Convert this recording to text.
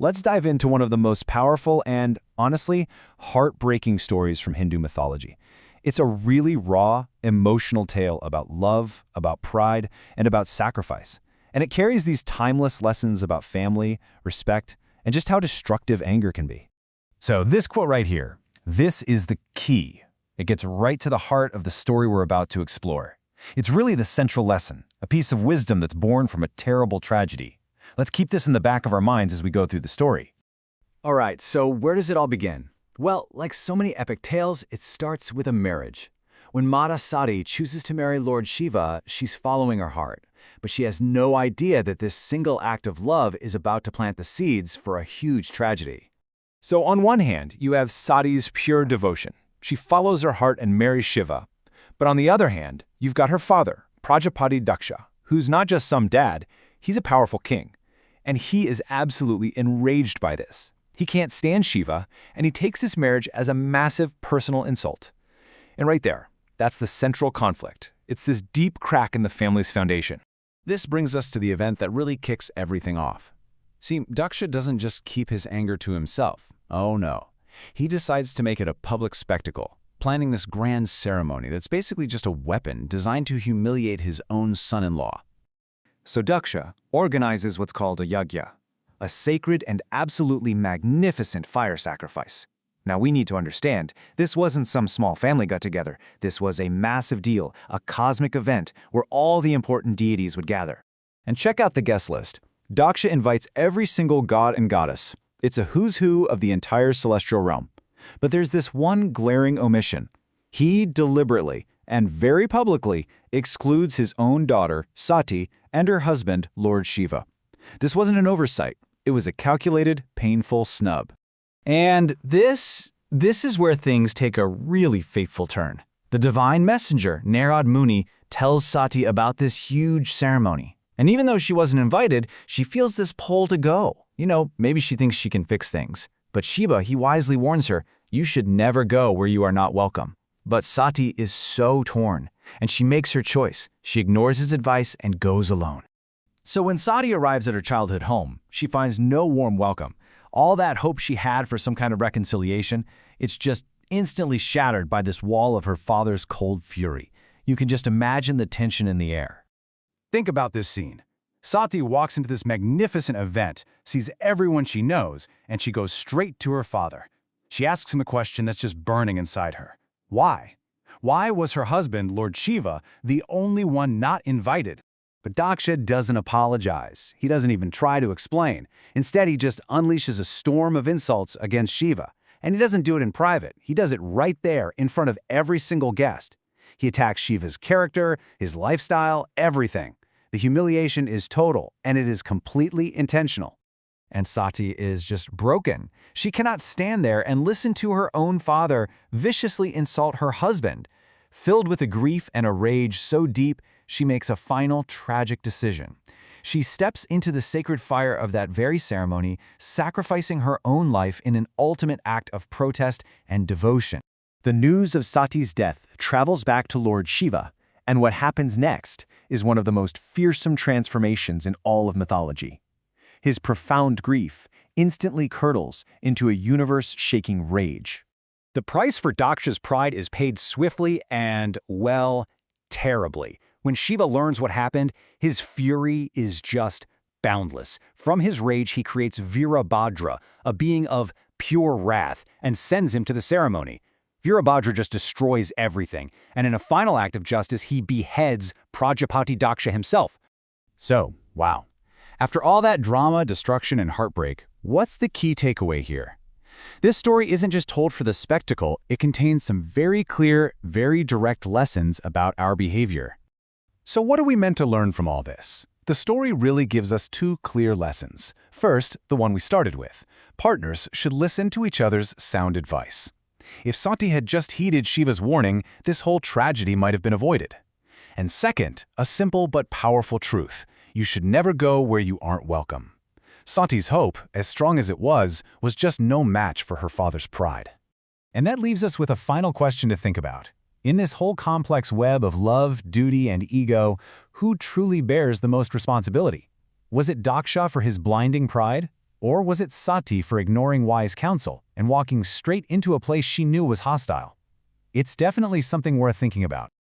Let's dive into one of the most powerful and, honestly, heartbreaking stories from Hindu mythology. It's a really raw, emotional tale about love, about pride, and about sacrifice. And it carries these timeless lessons about family, respect, and just how destructive anger can be. So this quote right here, this is the key. It gets right to the heart of the story we're about to explore. It's really the central lesson, a piece of wisdom that's born from a terrible tragedy. Let's keep this in the back of our minds as we go through the story. All right, so where does it all begin? Well, like so many epic tales, it starts with a marriage. When Mata Sati chooses to marry Lord Shiva, she's following her heart. But she has no idea that this single act of love is about to plant the seeds for a huge tragedy. So on one hand, you have Sati's pure devotion. She follows her heart and marries Shiva. But on the other hand, you've got her father, Prajapati Daksha, who's not just some dad, he's a powerful king. And he is absolutely enraged by this. He can't stand Shiva, and he takes this marriage as a massive personal insult. And right there, that's the central conflict. It's this deep crack in the family's foundation. This brings us to the event that really kicks everything off. See, Daksha doesn't just keep his anger to himself. Oh no. He decides to make it a public spectacle, planning this grand ceremony that's basically just a weapon designed to humiliate his own son-in-law. So Daksha organizes what's called a yagya, a sacred and absolutely magnificent fire sacrifice. Now we need to understand, this wasn't some small family got-together. This was a massive deal, a cosmic event where all the important deities would gather. And check out the guest list. Daksha invites every single god and goddess. It's a who's who of the entire celestial realm. But there's this one glaring omission. He deliberately and very publicly excludes his own daughter, Sati, and her husband, Lord Shiva. This wasn't an oversight. It was a calculated, painful snub. And this is where things take a really fateful turn. The divine messenger, Narad Muni, tells Sati about this huge ceremony. And even though she wasn't invited, she feels this pull to go. You know, maybe she thinks she can fix things. But Shiva, he wisely warns her, you should never go where you are not welcome. But Sati is so torn, and she makes her choice. She ignores his advice and goes alone. So when Sati arrives at her childhood home, she finds no warm welcome. All that hope she had for some kind of reconciliation, it's just instantly shattered by this wall of her father's cold fury. You can just imagine the tension in the air. Think about this scene. Sati walks into this magnificent event, sees everyone she knows, and she goes straight to her father. She asks him a question that's just burning inside her. Why? Why was her husband, Lord Shiva, the only one not invited? But Daksha doesn't apologize. He doesn't even try to explain. Instead, he just unleashes a storm of insults against Shiva. And he doesn't do it in private. He does it right there in front of every single guest. He attacks Shiva's character, his lifestyle, everything. The humiliation is total, and it is completely intentional. And Sati is just broken. She cannot stand there and listen to her own father viciously insult her husband. Filled with a grief and a rage so deep, she makes a final tragic decision. She steps into the sacred fire of that very ceremony, sacrificing her own life in an ultimate act of protest and devotion. The news of Sati's death travels back to Lord Shiva, and what happens next is one of the most fearsome transformations in all of mythology. His profound grief instantly curdles into a universe-shaking rage. The price for Daksha's pride is paid swiftly and, well, terribly. When Shiva learns what happened, his fury is just boundless. From his rage, he creates Virabhadra, a being of pure wrath, and sends him to the ceremony. Virabhadra just destroys everything, and in a final act of justice, he beheads Prajapati Daksha himself. So, wow. After all that drama, destruction, and heartbreak, what's the key takeaway here? This story isn't just told for the spectacle, it contains some very clear, very direct lessons about our behavior. So what are we meant to learn from all this? The story really gives us two clear lessons. First, the one we started with. Partners should listen to each other's sound advice. If Sati had just heeded Shiva's warning, this whole tragedy might have been avoided. And second, a simple but powerful truth. You should never go where you aren't welcome. Sati's hope, as strong as it was just no match for her father's pride. And that leaves us with a final question to think about. In this whole complex web of love, duty, and ego, who truly bears the most responsibility? Was it Daksha for his blinding pride? Or was it Sati for ignoring wise counsel and walking straight into a place she knew was hostile? It's definitely something worth thinking about.